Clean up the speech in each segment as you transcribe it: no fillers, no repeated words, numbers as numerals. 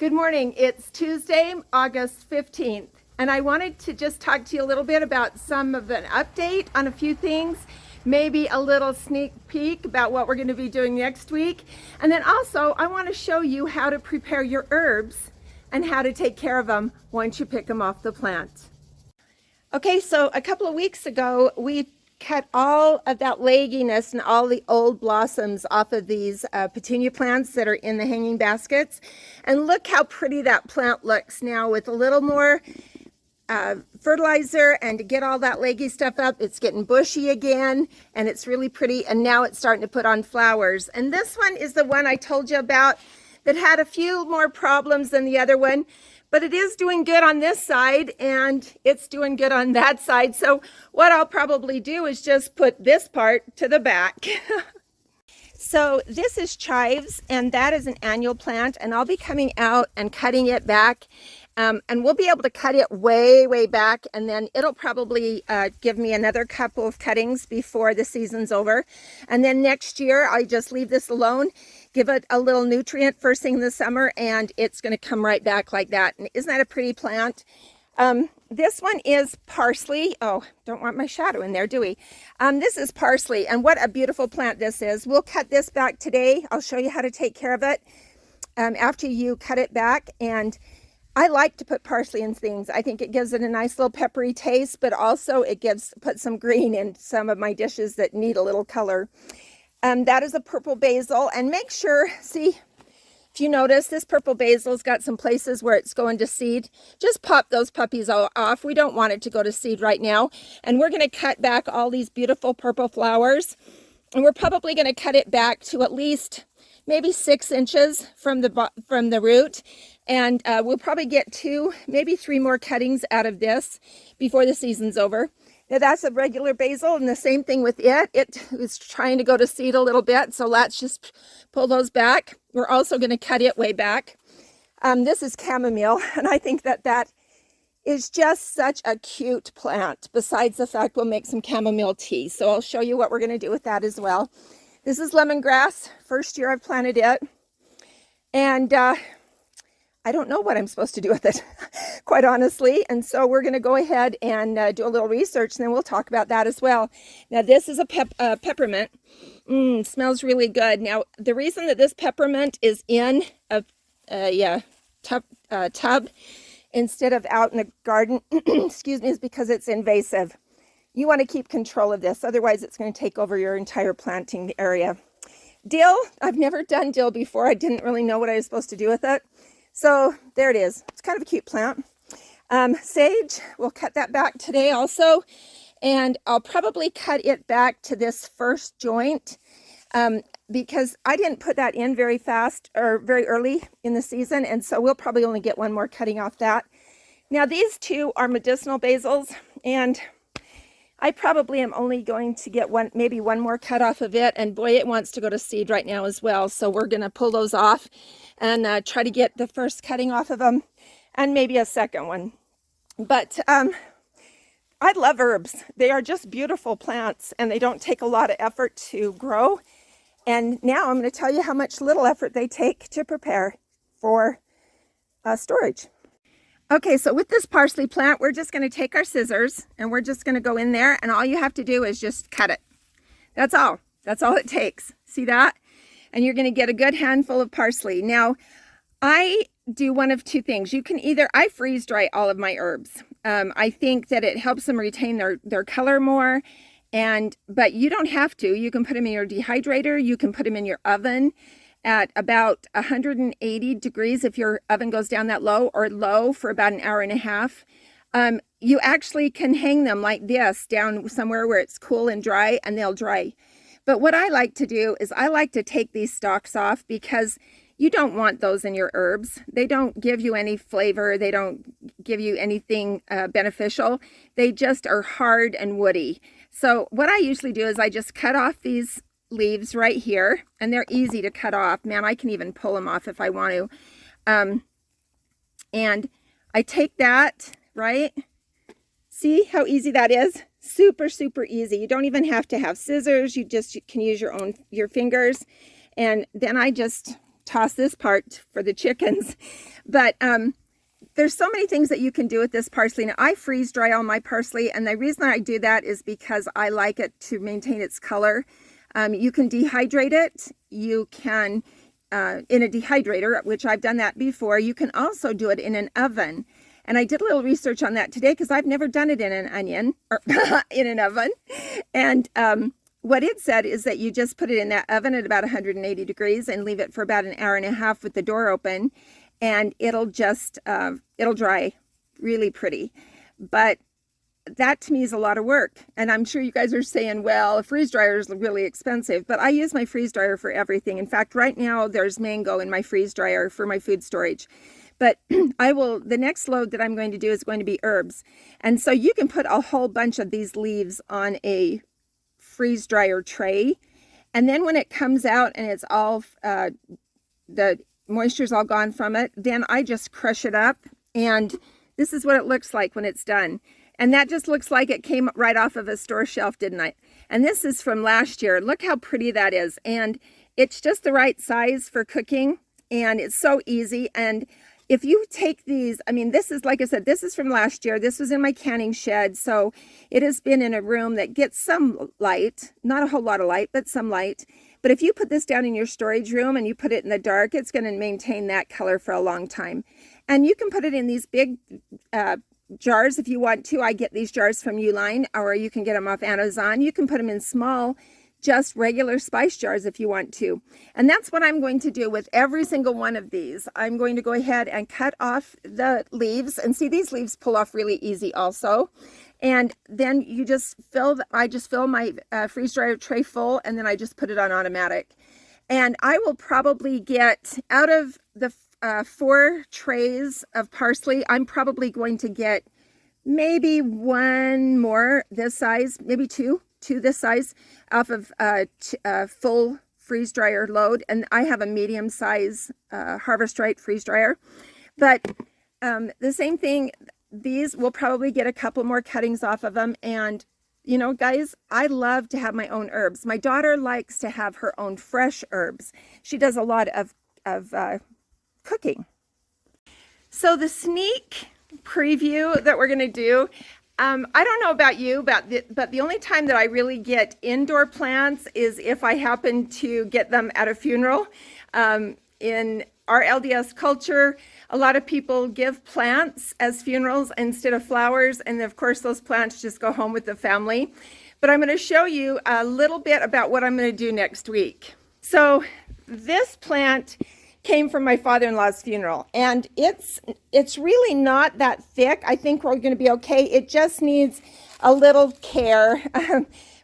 Good morning. It's Tuesday, August 15th, and I wanted to just talk to you a little bit about some of an update on a few things, maybe a little sneak peek about what we're going to be doing next week. And then also, I want to show you how to prepare your herbs and how to take care of them once you pick them off the plant. Okay, so a couple of weeks ago, we cut all of that legginess and all the old blossoms off of these petunia plants that are in the hanging baskets. And look how pretty that plant looks now with a little more fertilizer, and to get all that leggy stuff up, it's getting bushy again and it's really pretty, and now it's starting to put on flowers. And this one is the one I told you about that had a few more problems than the other one. But it is doing good on this side and it's doing good on that side. So what I'll probably do is just put this part to the back. So this is chives, and that is an annual plant, and I'll be coming out and cutting it back. And we'll be able to cut it way back, and then it'll probably give me another couple of cuttings before the season's over. And then next year, I just leave this alone, give it a little nutrient first thing in the summer, and it's going to come right back like that. And isn't that a pretty plant? This one is parsley. Oh, don't want my shadow in there, do we? This is parsley, and what a beautiful plant this is. We'll cut this back today. I'll show you how to take care of it after you cut it back. And I like to put parsley in things. I think it gives it a nice little peppery taste, but also it puts some green in some of my dishes that need a little color. That is a purple basil, and make sure, see, if you notice, this purple basil's got some places where it's going to seed. Just pop those puppies all off. We don't want it to go to seed right now. And we're going to cut back all these beautiful purple flowers. And we're probably going to cut it back to at least maybe 6 inches from the root. And we'll probably get 2, maybe 3 more cuttings out of this before the season's over. Now that's a regular basil, and the same thing with it. It is trying to go to seed a little bit, so let's just pull those back. We're also going to cut it way back. This is chamomile, and I think that is just such a cute plant, besides the fact we'll make some chamomile tea. So I'll show you what we're going to do with that as well. This is lemongrass. First year I've planted it. And I don't know what I'm supposed to do with it, quite honestly. And so we're going to go ahead and do a little research, and then we'll talk about that as well. Now, this is a peppermint. Smells really good. Now, the reason that this peppermint is in a tub instead of out in the garden, excuse me, is because it's invasive. You want to keep control of this. Otherwise, it's going to take over your entire planting area. Dill. I've never done dill before. I didn't really know what I was supposed to do with it. So there it is. It's kind of a cute plant. Sage, we'll cut that back today also. And I'll probably cut it back to this first joint because I didn't put that in very fast or very early in the season. And so we'll probably only get 1 more cutting off that. Now these 2 are medicinal basils, and I probably am only going to get maybe 1 more cut off of it. And boy, it wants to go to seed right now as well. So we're going to pull those off and try to get the first cutting off of them and maybe a second one. But I love herbs. They are just beautiful plants, and they don't take a lot of effort to grow. And now I'm going to tell you how much little effort they take to prepare for storage. Okay, so with this parsley plant, we're just going to take our scissors and we're just going to go in there, and all you have to do is just cut it. That's all. That's all it takes. See that? And you're going to get a good handful of parsley. Now, I do one of 2 things. You can I freeze dry all of my herbs. I think that it helps them retain their color more, but you don't have to. You can put them in your dehydrator. You can put them in your oven at about 180 degrees if your oven goes down that low, or low for about 1.5 hours. You actually can hang them like this down somewhere where it's cool and dry, and they'll dry. But what I like to do is I like to take these stalks off, because you don't want those in your herbs. They don't give you any flavor. They don't give you anything beneficial. They just are hard and woody. So what I usually do is I just cut off these leaves right here, and they're easy to cut off. Man, I can even pull them off if I want to. And I take that, right? See how easy that is? Super easy. You don't even have to have scissors. You can use your fingers. And then I just toss this part for the chickens. But there's so many things that you can do with this parsley. Now, I freeze dry all my parsley, and the reason I do that is because I like it to maintain its color. You can dehydrate it. You can, in a dehydrator, which I've done that before. You can also do it in an oven. And I did a little research on that today because I've never done it in an onion or in an oven. And what it said is that you just put it in that oven at about 180 degrees and leave it for about an hour and a half with the door open. And it'll just, it'll dry really pretty. But that to me is a lot of work. And I'm sure you guys are saying, well, a freeze dryer is really expensive, but I use my freeze dryer for everything. In fact, right now there's mango in my freeze dryer for my food storage. But the next load that I'm going to do is going to be herbs. And so you can put a whole bunch of these leaves on a freeze dryer tray. And then when it comes out and it's all, the moisture's all gone from it, then I just crush it up, and this is what it looks like when it's done. And that just looks like it came right off of a store shelf, didn't I? And this is from last year. Look how pretty that is. And it's just the right size for cooking, and it's so easy. And if you take these, I mean, this is, like I said, this is from last year. This was in my canning shed, so it has been in a room that gets some light, not a whole lot of light, but some light. But if you put this down in your storage room and you put it in the dark, it's going to maintain that color for a long time. And you can put it in these big jars if you want to. I get these jars from Uline, or you can get them off Amazon. You can put them in small, just regular spice jars if you want to. And that's what I'm going to do with every single one of these. I'm going to go ahead and cut off the leaves. And see, these leaves pull off really easy also. And then you just I just fill my freeze dryer tray full, and then I just put it on automatic. And I will probably get, out of the 4 trays of parsley, I'm probably going to get maybe one more this size, maybe two this size off of a full freeze dryer load. And I have a medium size Harvest Right freeze dryer. But the same thing, these will probably get a couple more cuttings off of them. And you know, guys, I love to have my own herbs. My daughter likes to have her own fresh herbs. She does a lot of cooking. So the sneak preview that we're going to do, I don't know about you, but the only time that I really get indoor plants is if I happen to get them at a funeral. In our LDS culture, a lot of people give plants as funerals instead of flowers, and of course those plants just go home with the family. But I'm going to show you a little bit about what I'm going to do next week. So this plant came from my father-in-law's funeral, and it's really not that thick. I think we're going to be okay. It just needs a little care.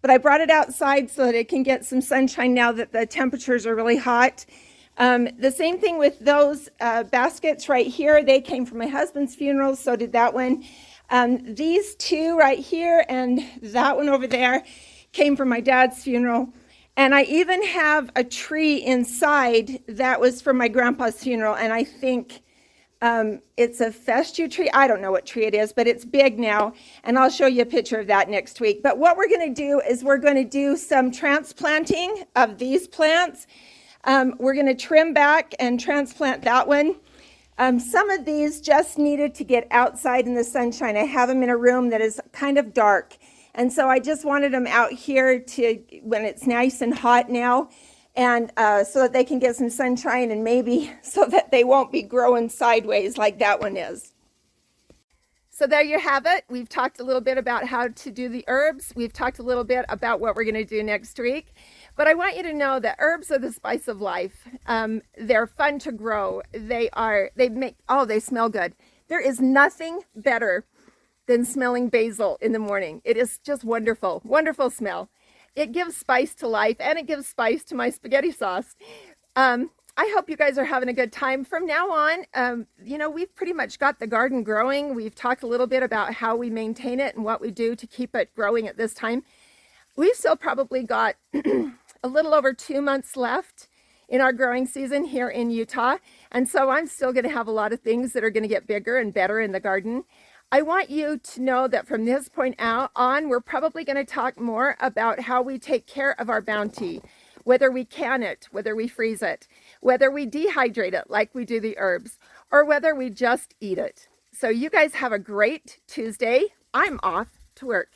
But I brought it outside so that it can get some sunshine now that the temperatures are really hot. The same thing with those baskets right here. They came from my husband's funeral, so did that one. These two right here and that one over there came from my dad's funeral. And I even have a tree inside that was from my grandpa's funeral, and I think it's a fescue tree. I don't know what tree it is, but it's big now, and I'll show you a picture of that next week. But what we're going to do is we're going to do some transplanting of these plants. We're going to trim back and transplant that one. Some of these just needed to get outside in the sunshine. I have them in a room that is kind of dark. And so I just wanted them out here when it's nice and hot now, and so that they can get some sunshine, and maybe so that they won't be growing sideways like that one is. So there you have it. We've talked a little bit about how to do the herbs. We've talked a little bit about what we're going to do next week. But I want you to know that herbs are the spice of life. They're fun to grow. They smell good. There is nothing better than smelling basil in the morning. It is just wonderful, wonderful smell. It gives spice to life, and it gives spice to my spaghetti sauce. I hope you guys are having a good time. From now on, we've pretty much got the garden growing. We've talked a little bit about how we maintain it and what we do to keep it growing at this time. We've still probably got a little over 2 months left in our growing season here in Utah. And so I'm still going to have a lot of things that are going to get bigger and better in the garden. I want you to know that from this point on, we're probably going to talk more about how we take care of our bounty, whether we can it, whether we freeze it, whether we dehydrate it like we do the herbs, or whether we just eat it. So you guys have a great Tuesday. I'm off to work.